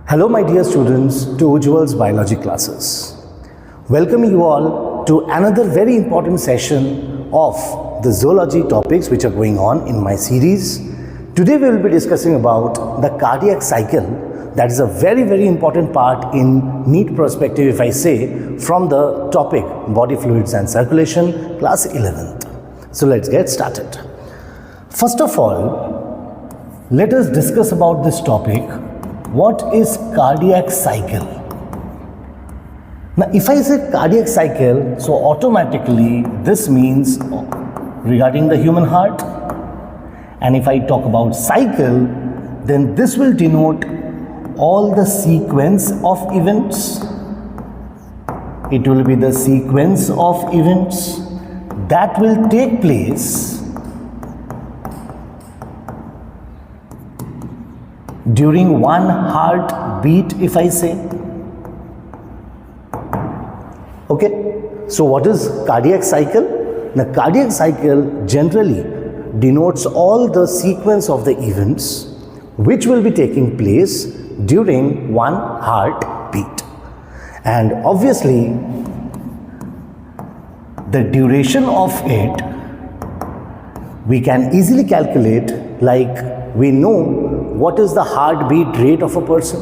Hello my dear students to Ujjal's biology classes. Welcoming you all to another very important session of the zoology topics which are going on in my series. Today we will be discussing about the cardiac cycle. That is a very important part in NEET perspective, if I say, from the topic body fluids and circulation, class 11th. So let's get started. First of all, let us discuss about this topic. What is cardiac cycle? Now if I say cardiac cycle, so automatically this means regarding the human heart. And if I talk about cycle, then this will denote all the sequence of events. It will be the sequence of events that will take place during one heartbeat, if I say. Okay, so what is cardiac cycle? The cardiac cycle generally denotes all the sequence of the events which will be taking place during one heartbeat. And obviously, the duration of it we can easily calculate, like we know what is the heartbeat rate of a person.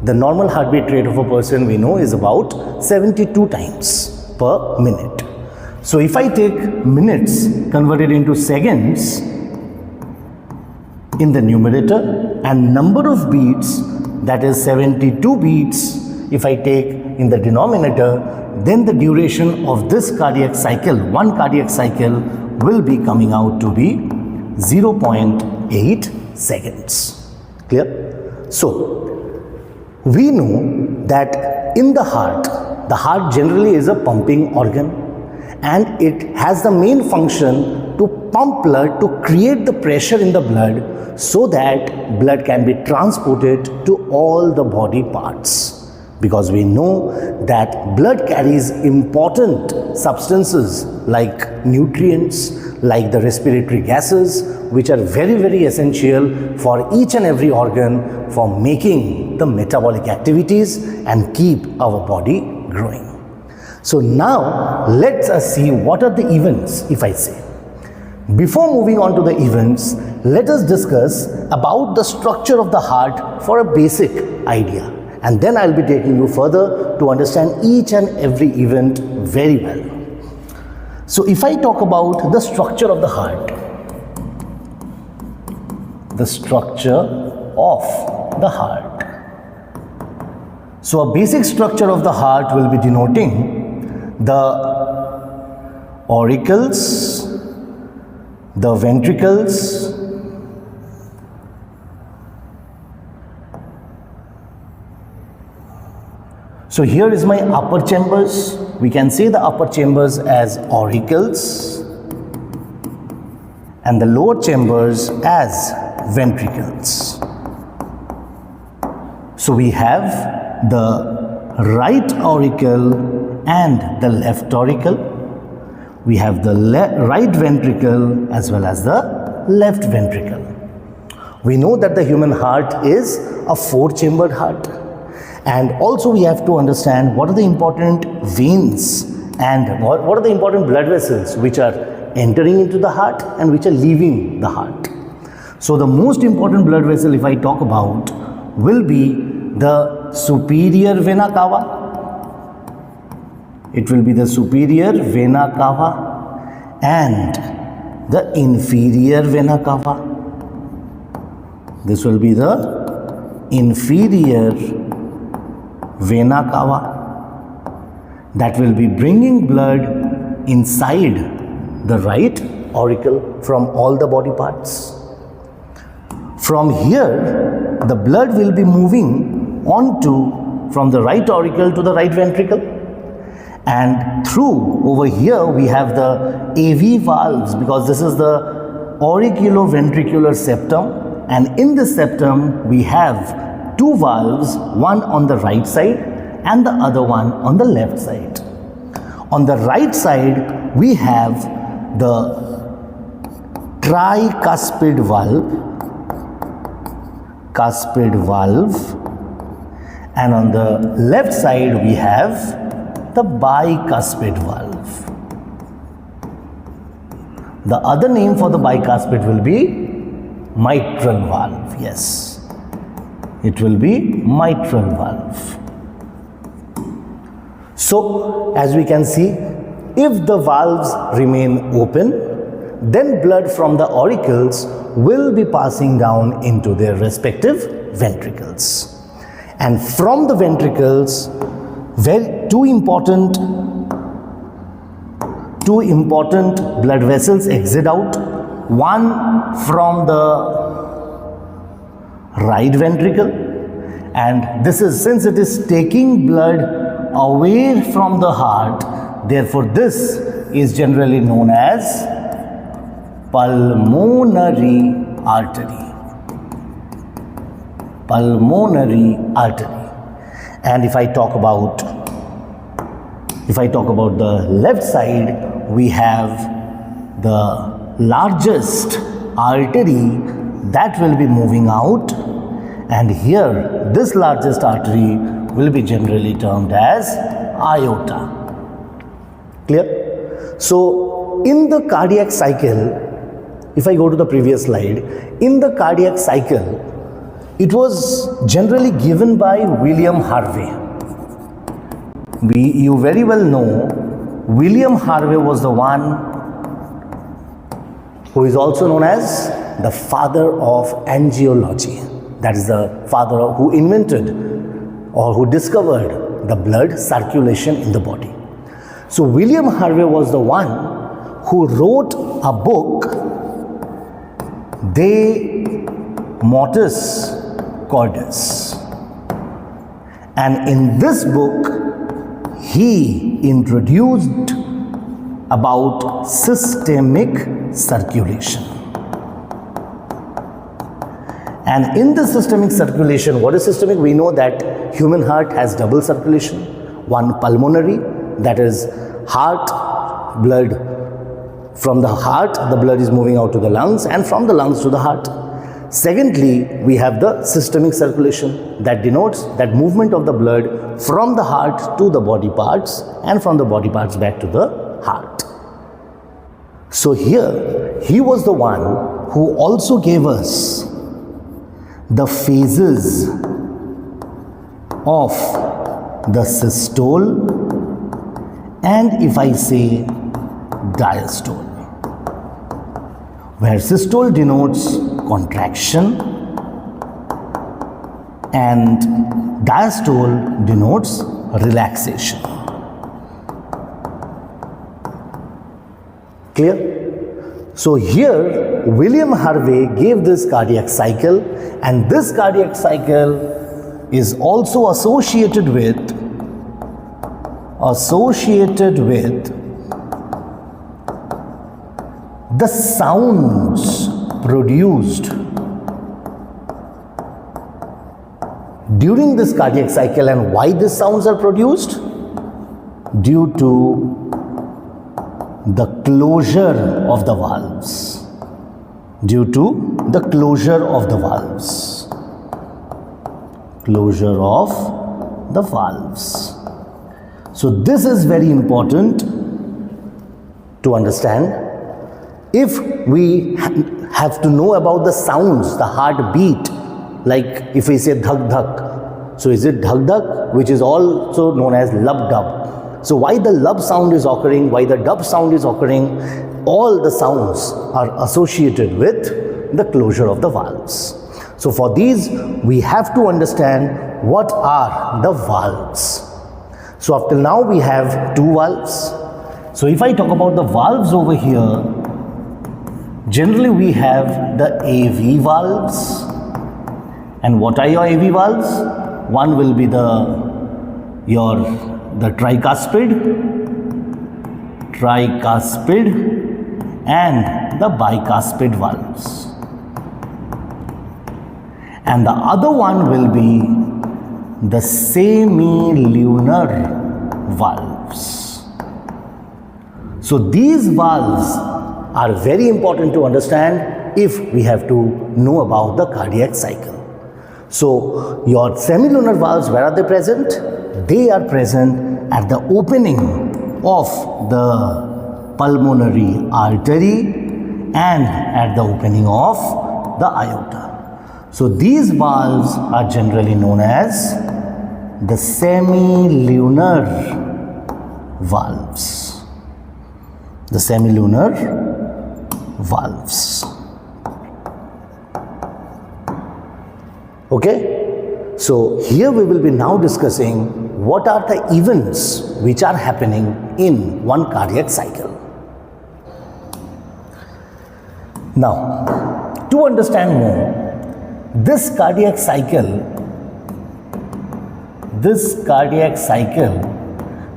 The normal heartbeat rate of a person we know is about 72 times per minute. So if I take minutes converted into seconds in the numerator and number of beats, that is 72 beats, if I take in the denominator, then the duration of this cardiac cycle, one cardiac cycle, will be coming out to be 0.8 seconds. Clear? So, we know that in the heart generally is a pumping organ, and it has the main function to pump blood, to create the pressure in the blood so that blood can be transported to all the body parts. Because we know that blood carries important substances like nutrients, like the respiratory gases, which are very essential for each and every organ for making the metabolic activities and keep our body growing. So now let us see what are the events, if I say. Before moving on to the events, let us discuss about the structure of the heart for a basic idea. And then I'll be taking you further to understand each and every event very well. So if I talk about the structure of the heart, the structure of the heart. So a basic structure of the heart will be denoting the auricles, the ventricles, so here is my upper chambers. We can say the upper chambers as auricles and the lower chambers as ventricles. So we have the right auricle and the left auricle. We have the right ventricle as well as the left ventricle. We know that the human heart is a four-chambered heart. And also we have to understand what are the important veins and what are the important blood vessels which are entering into the heart and which are leaving the heart. So the most important blood vessel, if I talk about, will be the superior vena cava. It will be the superior vena cava and the inferior vena cava. This will be the inferior vena cava that will be bringing blood inside the right auricle from all the body parts. From here, the blood will be moving from the right auricle to the right ventricle, and through over here we have the AV valves, because this is the auriculoventricular septum, and in this septum we have two valves, one on the right side and the other one on the left side. On the right side we have the tricuspid valve, And on the left side we have the bicuspid valve. The other name for the bicuspid will be mitral valve. Yes, it will be mitral valve. So, as we can see, if the valves remain open, then blood from the auricles will be passing down into their respective ventricles. And from the ventricles, two important blood vessels exit out. One from the right ventricle, and this is, since it is taking blood away from the heart, therefore this is generally known as pulmonary artery. Pulmonary artery. And if I talk about the left side, we have the largest artery that will be moving out, and here this largest artery will be generally termed as aorta. Clear? So in the cardiac cycle, if I go to the previous slide, in the cardiac cycle, it was generally given by William Harvey. You very well know William Harvey was the one who is also known as the father of angiology. That is the father who invented or who discovered the blood circulation in the body. So William Harvey was the one who wrote a book, De Mortis Cordis. And in this book, he introduced about systemic circulation. And in the systemic circulation, what is systemic? We know that human heart has double circulation. One pulmonary, that is heart blood. From the heart, the blood is moving out to the lungs, and from the lungs to the heart. Secondly, we have the systemic circulation that denotes that movement of the blood from the heart to the body parts and from the body parts back to the heart. So here, he was the one who also gave us the phases of the systole and, if I say, diastole, where systole denotes contraction and diastole denotes relaxation. Clear? So here William Harvey gave this cardiac cycle, and this cardiac cycle is also associated with the sounds produced during this cardiac cycle. And why these sounds are produced? Due to the closure of the valves. Due to the closure of the valves. Closure of the valves. So this is very important to understand. If we have to know about the sounds, the heartbeat, like if we say dhak dhak, so is it dhak dhak, which is also known as lub dub. So why the lub sound is occurring, why the dub sound is occurring, all the sounds are associated with the closure of the valves. So for these, we have to understand what are the valves. So up till now we have two valves. So if I talk about the valves over here, generally we have the AV valves. And what are your AV valves? One will be the tricuspid and the bicuspid valves. And the other one will be the semilunar valves. So these valves are very important to understand if we have to know about the cardiac cycle. So your semilunar valves, where are they present? They are present at the opening of the pulmonary artery and at the opening of the aorta. So these valves are generally known as the semilunar valves. The semilunar valves. Okay? So here we will be now discussing what are the events which are happening in one cardiac cycle. Now, to understand more, this cardiac cycle,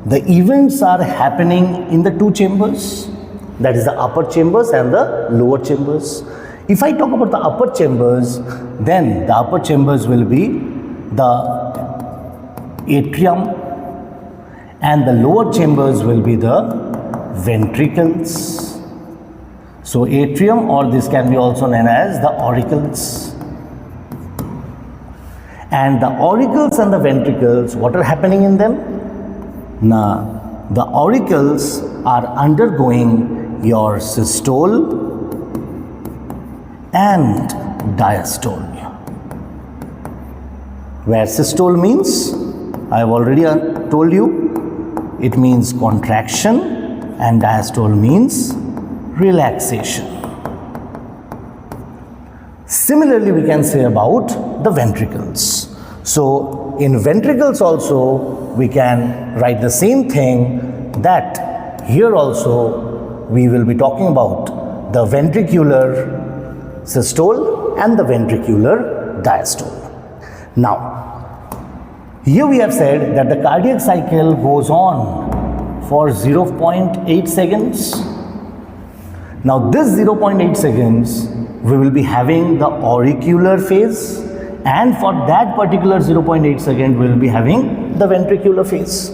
the events are happening in the two chambers, that is the upper chambers and the lower chambers. If I talk about the upper chambers, then the upper chambers will be the atrium and the lower chambers will be the ventricles. So atrium, or this can be also known as the auricles. And the auricles and the ventricles, what are happening in them? Now, the auricles are undergoing your systole and diastole. Where systole means, I have already told you, it means contraction, and diastole means relaxation. Similarly, we can say about the ventricles. So in ventricles also we can write the same thing, that here also we will be talking about the ventricular systole and the ventricular diastole. Now, here we have said that the cardiac cycle goes on for 0.8 seconds. Now this 0.8 seconds we will be having the auricular phase, and for that particular 0.8 second we will be having the ventricular phase.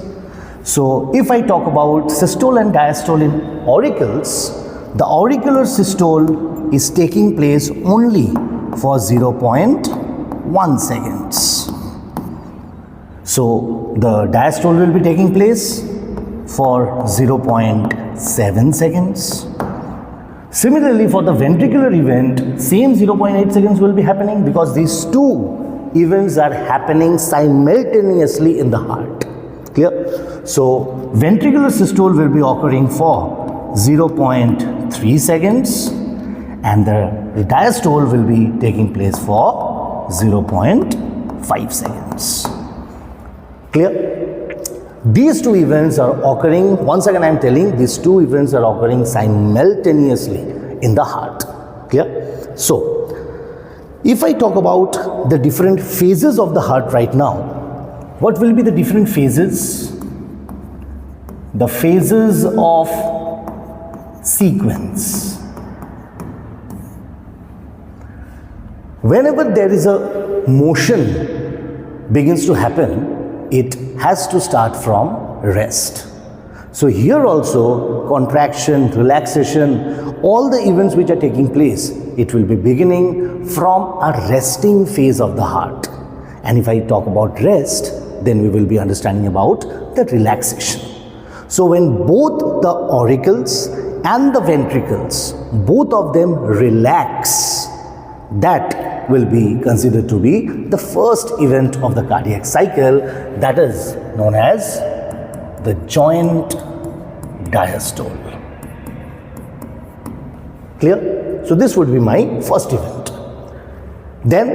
So if I talk about systole and diastole in auricles, the auricular systole is taking place only for 0.1 seconds. So the diastole will be taking place for 0.7 seconds. Similarly, for the ventricular event, same 0.8 seconds will be happening, because these two events are happening simultaneously in the heart. Clear? So ventricular systole will be occurring for 0.3 seconds and the diastole will be taking place for 0.5 seconds. Clear? These two events are occurring, once again I am telling, these two events are occurring simultaneously in the heart. Clear? So, if I talk about the different phases of the heart right now, what will be the different phases? The phases of sequence. Whenever there is a motion begins to happen, it has to start from rest. So here also contraction, relaxation, all the events which are taking place, it will be beginning from a resting phase of the heart. And if I talk about rest, then we will be understanding about the relaxation. So when both the auricles and the ventricles, both of them relax, that will be considered to be the first event of the cardiac cycle, that is known as the joint diastole. Clear? So this would be my first event. Then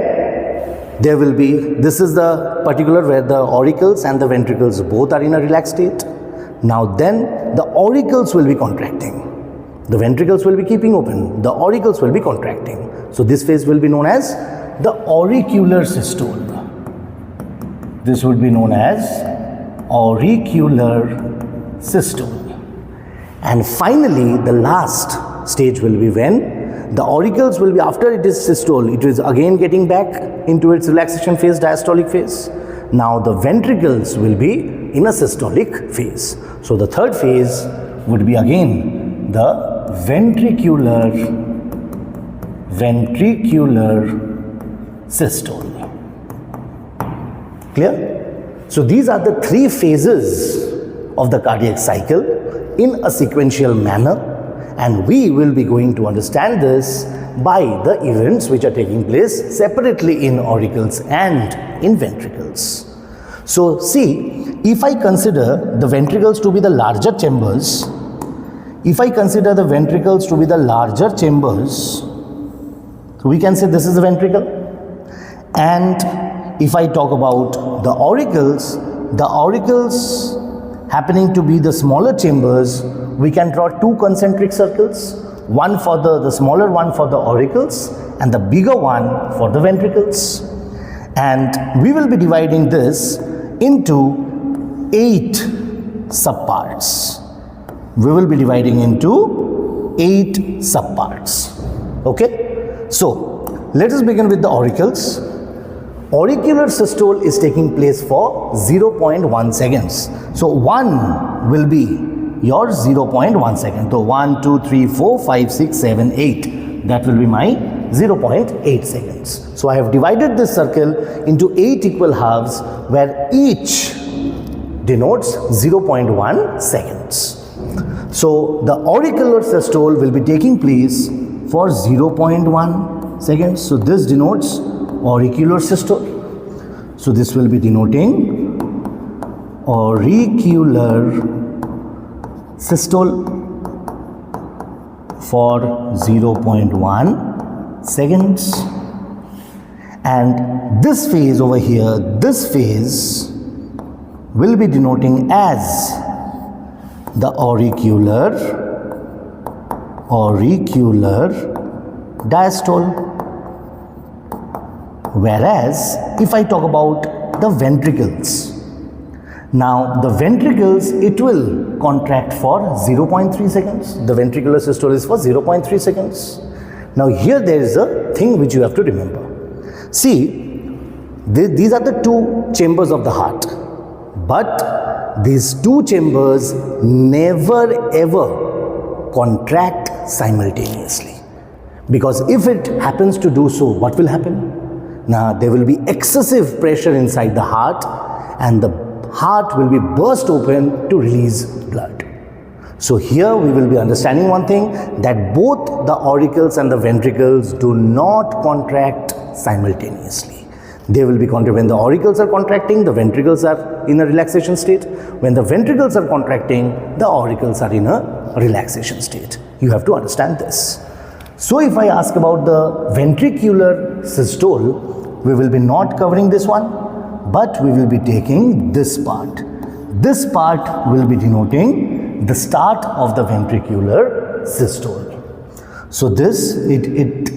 there will be, this is the particular where the auricles and the ventricles both are in a relaxed state. Now then the auricles will be contracting. The ventricles will be keeping open. The auricles will be contracting. So this phase will be known as the auricular systole. This would be known as auricular systole. And finally, the last stage will be when the auricles will be, after it is systole, it is again getting back into its relaxation phase, diastolic phase. Now the ventricles will be in a systolic phase. So the third phase would be again the ventricular systole. Clear? So these are the three phases of the cardiac cycle in a sequential manner, and we will be going to understand this by the events which are taking place separately in auricles and in ventricles. So see, if I consider the ventricles to be the larger chambers, so we can say this is a ventricle. And if I talk about the auricles happening to be the smaller chambers, we can draw two concentric circles, one for the smaller one for the auricles and the bigger one for the ventricles. And we will be dividing this into 8 subparts. Okay? So, let us begin with the auricles. Auricular systole is taking place for 0.1 seconds. So 1 will be your 0.1 second. So 1, 2, 3, 4, 5, 6, 7, 8. That will be my 0.8 seconds. So I have divided this circle into 8 equal halves where each denotes 0.1 seconds. So the auricular systole will be taking place for 0.1 seconds. So this denotes auricular systole. So this will be denoting auricular systole for 0.1 seconds. And this phase over here, this phase will be denoting as the auricular diastole. Whereas if I talk about the ventricles, now the ventricles, it will contract for 0.3 seconds. The ventricular systole is for 0.3 seconds. Now here there is a thing which you have to remember. See, these are the two chambers of the heart, but these two chambers never ever contract simultaneously, because if it happens to do so, what will happen? Now there will be excessive pressure inside the heart and the heart will be burst open to release blood. So here we will be understanding one thing, that both the auricles and the ventricles do not contract simultaneously. They will be contracting. When the auricles are contracting, the ventricles are in a relaxation state. When the ventricles are contracting, the auricles are in a relaxation state. You have to understand this. So if I ask about the ventricular systole, we will be not covering this one, but we will be taking this part. This part will be denoting the start of the ventricular systole. So this, it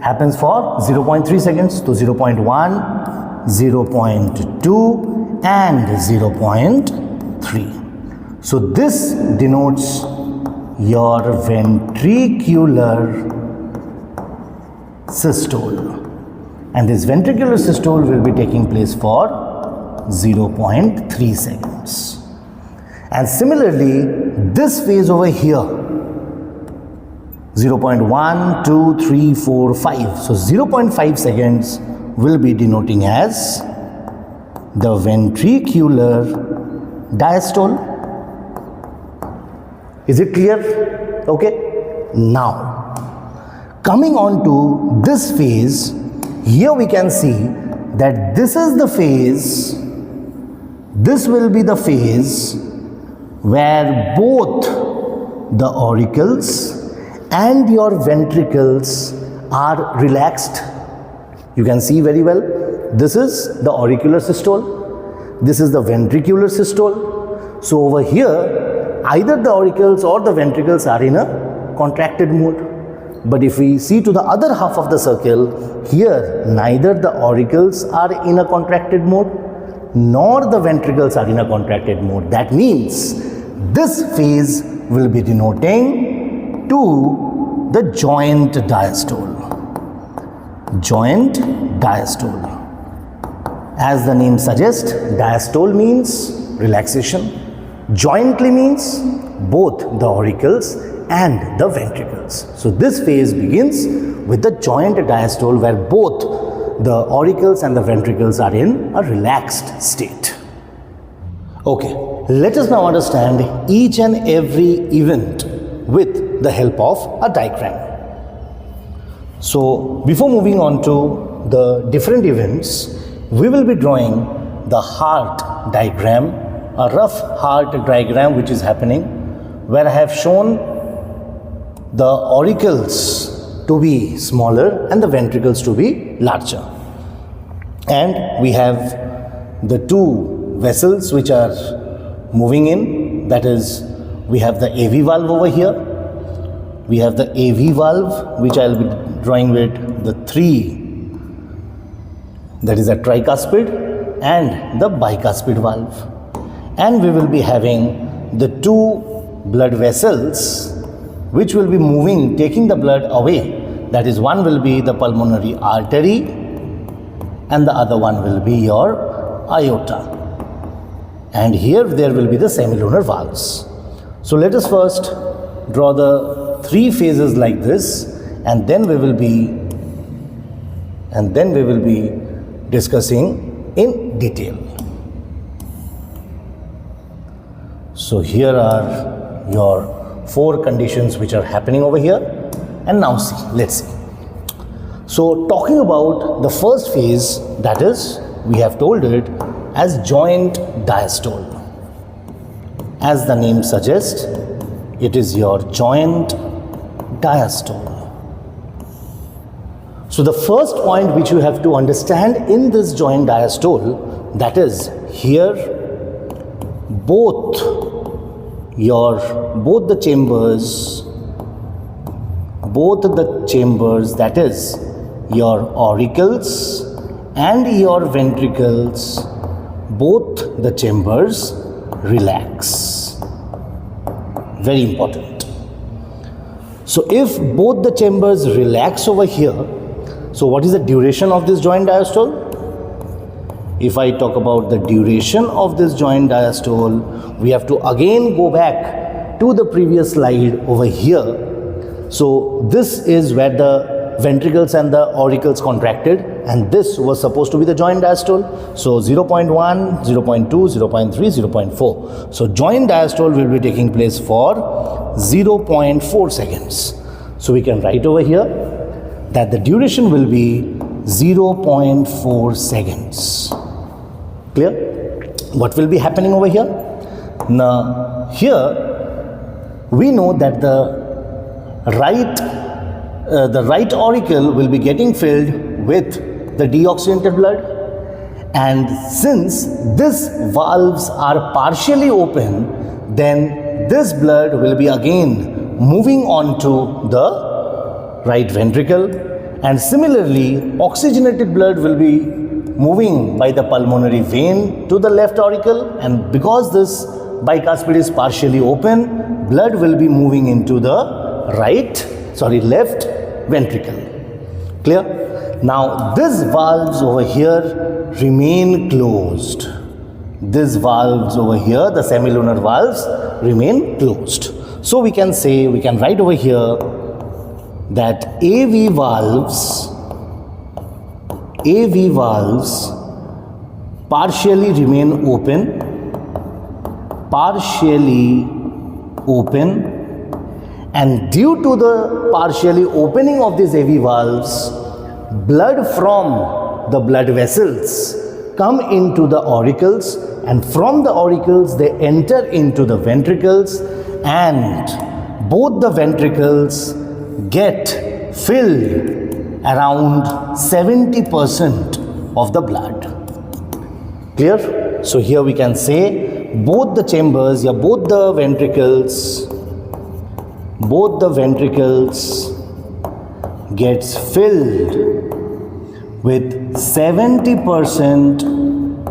happens for 0.3 seconds, so 0.1, 0.2 and 0.3. So this denotes your ventricular systole, and this ventricular systole will be taking place for 0.3 seconds. And similarly, this phase over here, 0.1, 2, 3, 4, 5. So 0.5 seconds will be denoting as the ventricular diastole. Is it clear? Okay. Now, coming on to this phase, here we can see that this is the phase, this will be the phase where both the auricles and your ventricles are relaxed. You can see very well, this is the auricular systole, this is the ventricular systole. So over here, either the auricles or the ventricles are in a contracted mode. But if we see to the other half of the circle, here neither the auricles are in a contracted mode nor the ventricles are in a contracted mode. That means this phase will be denoting to the joint diastole. Joint diastole. As the name suggests, diastole means relaxation. Jointly means both the auricles and the ventricles. So this phase begins with the joint diastole where both the auricles and the ventricles are in a relaxed state. Okay, let us now understand each and every event with the help of a diagram. So, before moving on to the different events, we will be drawing the heart diagram, a rough heart diagram which is happening, where I have shown the auricles to be smaller and the ventricles to be larger. And we have the two vessels which are moving in, that is, we have the AV valve over here, we have the AV valve which I will be drawing with the three, that is a tricuspid and the bicuspid valve. And we will be having the two blood vessels which will be moving, taking the blood away. That is, one will be the pulmonary artery and the other one will be your aorta. And here there will be the semilunar valves. So let us first draw the three phases like this, and then we will be discussing in detail. So here are your four conditions which are happening over here, and now see, let's see. So talking about the first phase, that is, we have told it as joint diastole. As the name suggests, it is your joint diastole. So the first point which you have to understand in this joint diastole, that is, here both the chambers, that is, your auricles and your ventricles, both the chambers relax. Very important. So if both the chambers relax over here, so what is the duration of this joint diastole? If I talk about the duration of this joint diastole, we have to again go back to the previous slide over here. So this is where the ventricles and the auricles contracted, and this was supposed to be the joint diastole. So 0.1, 0.2, 0.3, 0.4. So joint diastole will be taking place for 0.4 seconds. So we can write over here that the duration will be 0.4 seconds. Clear? What will be happening over here? Now here we know that the right auricle will be getting filled with the deoxygenated blood, and since these valves are partially open, then this blood will be again moving on to the right ventricle, and similarly oxygenated blood will be moving by the pulmonary vein to the left auricle, and because this bicuspid is partially open, blood will be moving into the left ventricle. Clear? Now these valves over here remain closed. These valves over here, the semilunar valves, remain closed. So we can write over here that AV valves partially remain open, and due to the partially opening of these AV valves, blood from the blood vessels come into the auricles, and from the auricles they enter into the ventricles, and both the ventricles get filled around 70% of the blood. Clear? So here we can say both the chambers, both the ventricles gets filled with 70%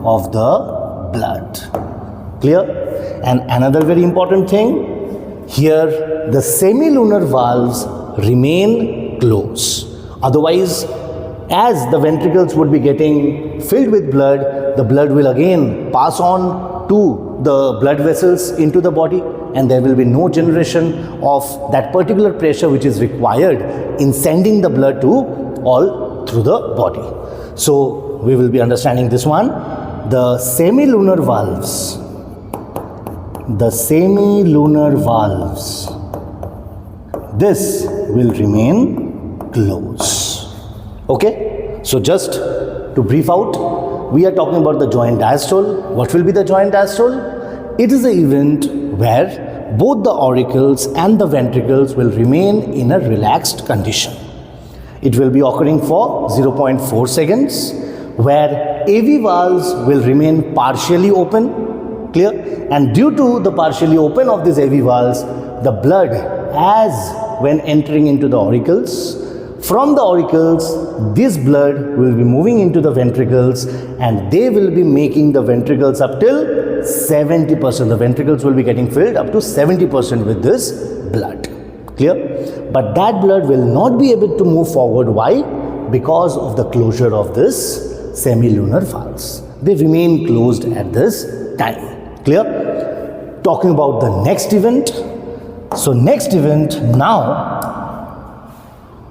of the blood. Clear? And another very important thing, here the semilunar valves remain closed. Otherwise, as the ventricles would be getting filled with blood, the blood will again pass on to the blood vessels into the body, and there will be no generation of that particular pressure which is required in sending the blood to all through the body. So we will be understanding this one. The semilunar valves, this will remain closed. Okay, so just to brief out, we are talking about the joint diastole. What will be the joint diastole? It is an event where both the auricles and the ventricles will remain in a relaxed condition. It will be occurring for 0.4 seconds, where AV valves will remain partially open, clear? And due to the partially open of these AV valves, the blood, as when entering into the auricles, from the auricles, this blood will be moving into the ventricles, and they will be making the ventricles up till 70%. The ventricles will be getting filled up to 70% with this blood. Clear? But that blood will not be able to move forward. Why? Because of the closure of this semilunar valves. They remain closed at this time. Clear? Talking about the next event. So next event, now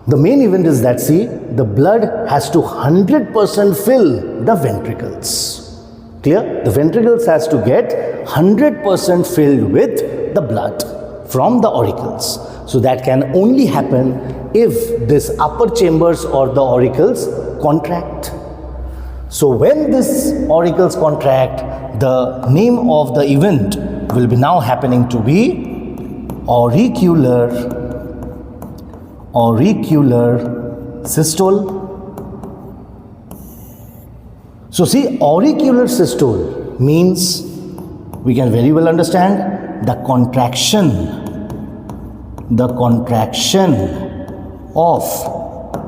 the main event is that, see, the blood has to 100% fill the ventricles. Clear? The ventricles has to get 100% filled with the blood from the auricles. So that can only happen if this upper chambers or the auricles contract. So when this auricles contract, the name of the event will be now happening to be auricular systole. So see, auricular systole means, we can very well understand, the contraction of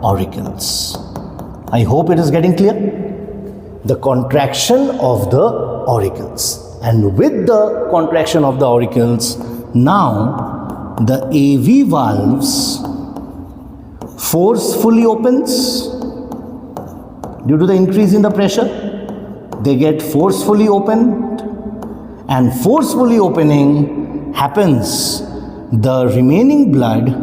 auricles. I hope it is getting clear. The contraction of the auricles, and with the contraction of the auricles, now the AV valves forcefully opens due to the increase in the pressure. They get forcefully opened, and forcefully opening happens. The remaining blood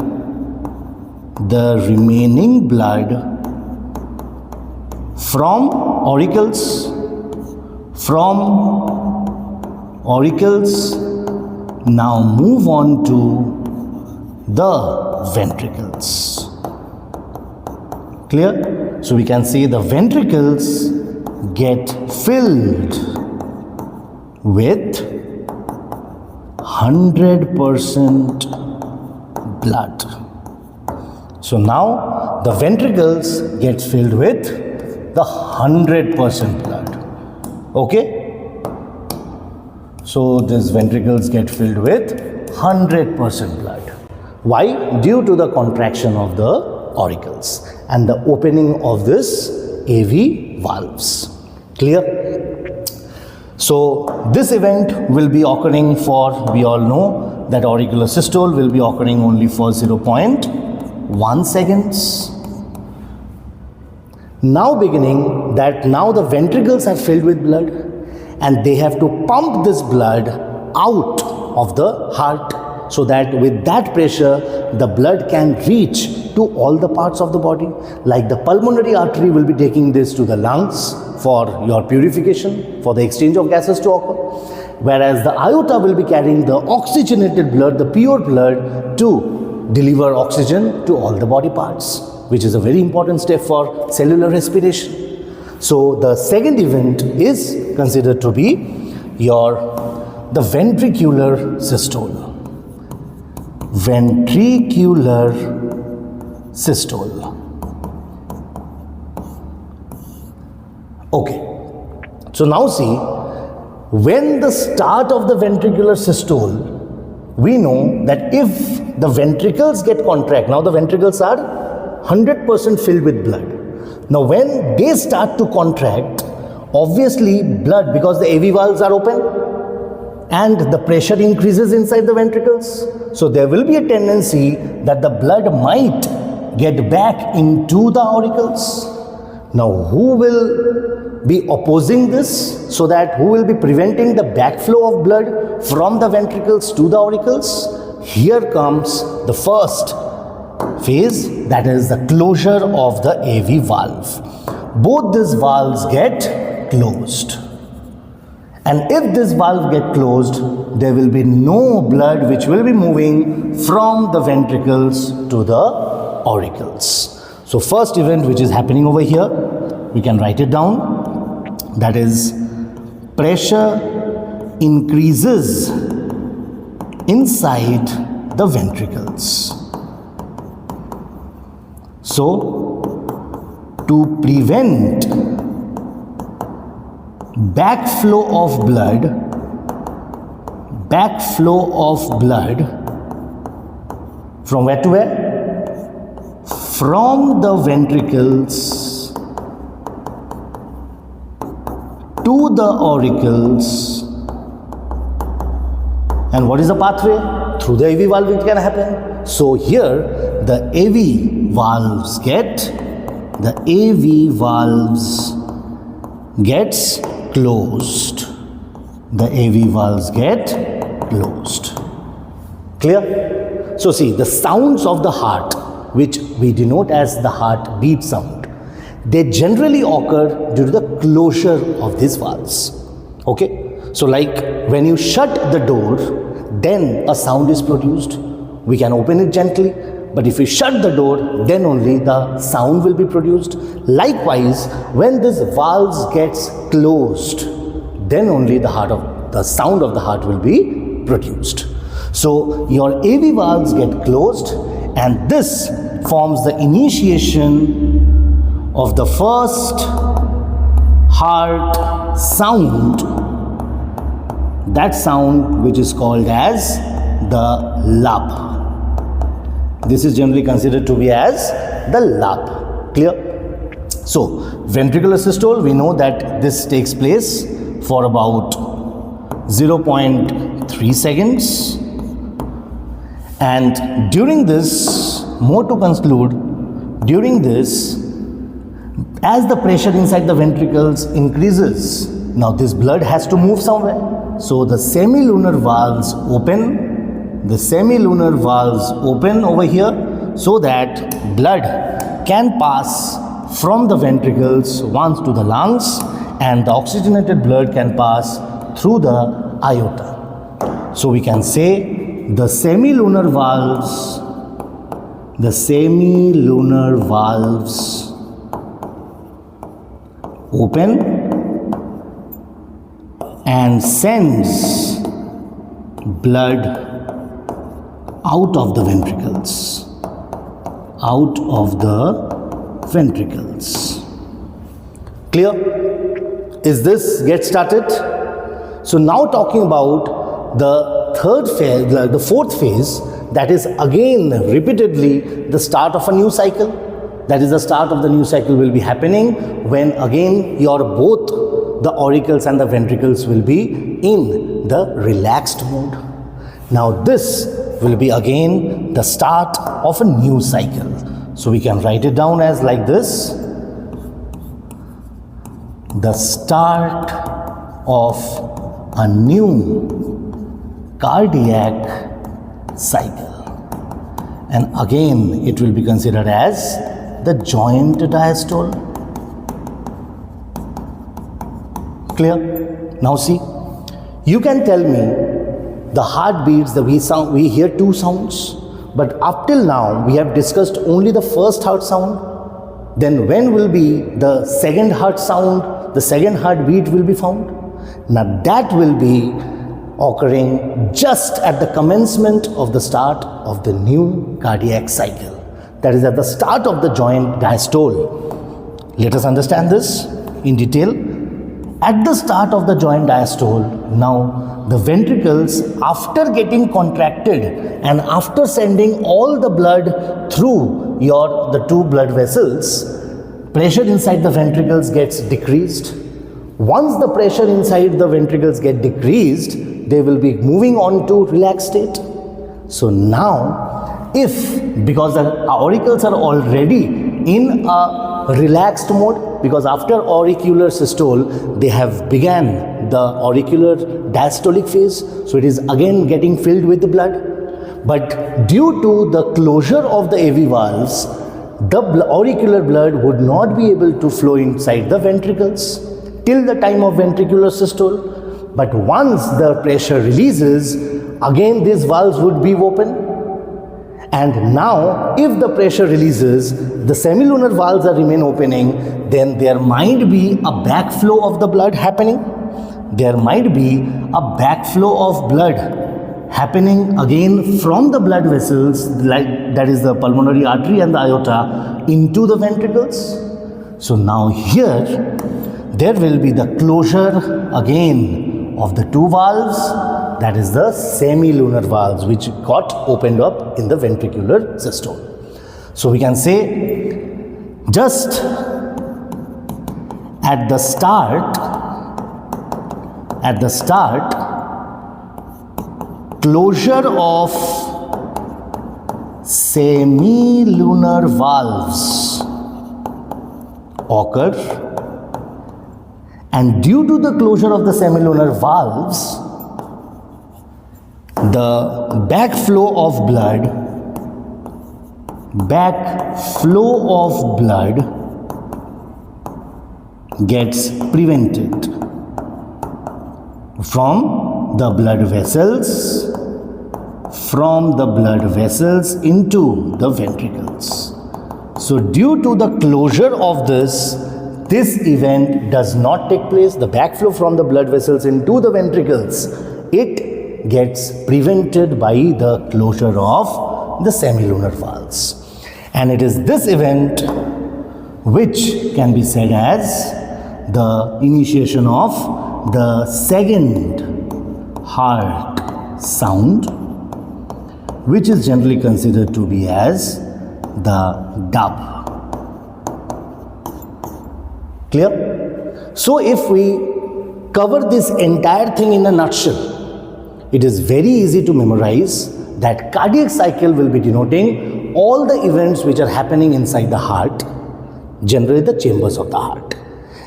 from auricles now move on to the ventricles. Clear? So we can see the ventricles get filled with 100% blood. So now the ventricles get filled with the 100% blood. Okay? So these ventricles get filled with 100% blood. Why? Due to the contraction of the auricles and the opening of this AV valves. Clear? So this event will be occurring for, we all know that auricular systole will be occurring only for 0.1 seconds. Now beginning that, now the ventricles are filled with blood and they have to pump this blood out of the heart, so that with that pressure the blood can reach to all the parts of the body. Like the pulmonary artery will be taking this to the lungs for your purification, for the exchange of gases to occur, whereas the aorta will be carrying the oxygenated blood, the pure blood, to deliver oxygen to all the body parts, which is a very important step for cellular respiration. So the second event is considered to be the ventricular systole. Ventricular systole. Okay, so now see, when the start of the ventricular systole, we know that if the ventricles get contract, now the ventricles are 100% filled with blood. Now when they start to contract, obviously blood, because the AV valves are open and the pressure increases inside the ventricles, so there will be a tendency that the blood might get back into the auricles. Now who will be opposing this, so that who will be preventing the backflow of blood from the ventricles to the auricles? Here comes the first phase, that is the closure of the AV valve. Both these valves get closed. And if this valve get closed, there will be no blood which will be moving from the ventricles to the auricles. So first event which is happening over here, we can write it down. That is, pressure increases inside the ventricles. So, to prevent backflow of blood from where to where? From the ventricles to the auricles. And what is the pathway? Through the AV valve it can happen. So here the AV valves gets closed. The AV valves get closed. Clear? So see, the sounds of the heart, which we denote as the heartbeat sound, they generally occur due to the closure of these valves. Okay? So like when you shut the door, then a sound is produced. We can open it gently, but if we shut the door, then only the sound will be produced. Likewise, when this valves gets closed, then only the sound of the heart will be produced. So your AV valves get closed, and this forms the initiation of the first heart sound, that sound which is called as the lub. This is generally considered to be as the lub. Clear? So, ventricular systole, we know that this takes place for about 0.3 seconds. And during this, more to conclude, during this, as the pressure inside the ventricles increases, now this blood has to move somewhere. So the semilunar valves open over here so that blood can pass from the ventricles once to the lungs, and the oxygenated blood can pass through the aorta. So we can say the semilunar valves open and sends blood out of the ventricles. Clear? Is this get started? So now talking about the third phase, the fourth phase, that is again repeatedly the start of a new cycle. That is, the start of the new cycle will be happening when again both the auricles and the ventricles will be in the relaxed mode. Now this will be again the start of a new cycle. So we can write it down as like this: the start of a new cardiac cycle. And again it will be considered as the joint diastole. Clear? Now see, you can tell me the heartbeats, we hear two sounds, but up till now we have discussed only the first heart sound. Then when will be the second heart sound, the second heartbeat will be found? Now that will be occurring just at the commencement of the start of the new cardiac cycle. That is at the start of the joint diastole. Let us understand this in detail. At the start of the joint diastole, now the ventricles, after getting contracted and after sending all the blood through the two blood vessels, pressure inside the ventricles gets decreased. Once the pressure inside the ventricles get decreased, they will be moving on to relaxed state. So now, because the auricles are already in a relaxed mode, because after auricular systole, they have began the auricular diastolic phase, so it is again getting filled with the blood. But due to the closure of the AV valves, the auricular blood would not be able to flow inside the ventricles till the time of ventricular systole. But once the pressure releases, again these valves would be open. And now, if the pressure releases, the semilunar valves are remain opening, then there might be a backflow of the blood happening. There might be a backflow of blood happening again from the blood vessels, like that is the pulmonary artery and the aorta, into the ventricles. So now here, there will be the closure again of the two valves, that is the semilunar valves, which got opened up in the ventricular systole. So we can say, just at the start, closure of semilunar valves occur, and due to the closure of the semilunar valves, the backflow of blood gets prevented from the blood vessels into the ventricles. So due to the closure of this event does not take place, the backflow from the blood vessels into the ventricles, it gets prevented by the closure of the semilunar valves. And it is this event which can be said as the initiation of the second heart sound, which is generally considered to be as the dub. Clear? So if we cover this entire thing in a nutshell, it is very easy to memorize that cardiac cycle will be denoting all the events which are happening inside the heart, generally the chambers of the heart.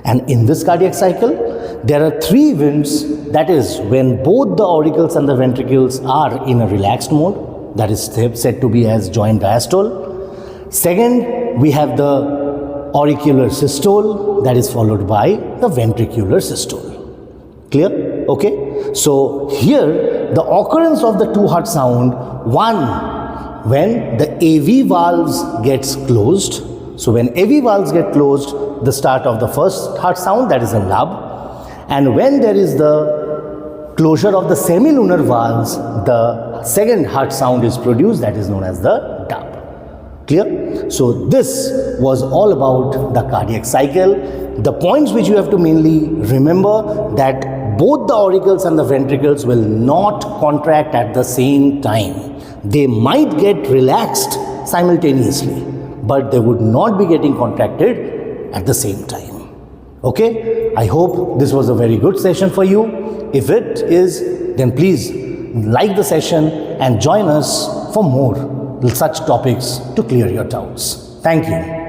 And in this cardiac cycle, there are three events, that is when both the auricles and the ventricles are in a relaxed mode, that is said to be as joint diastole. Second, we have the auricular systole, that is followed by the ventricular systole. Clear? Okay. So here the occurrence of the two heart sound, one, when the AV valves gets closed. So when AV valves get closed, the start of the first heart sound, that is a lub. And when there is the closure of the semilunar valves, the second heart sound is produced, that is known as the dub. Clear? So this was all about the cardiac cycle. The points which you have to mainly remember, that both the auricles and the ventricles will not contract at the same time. They might get relaxed simultaneously, but they would not be getting contracted at the same time. Okay? I hope this was a very good session for you. If it is, then please like the session and join us for more such topics to clear your doubts. Thank you.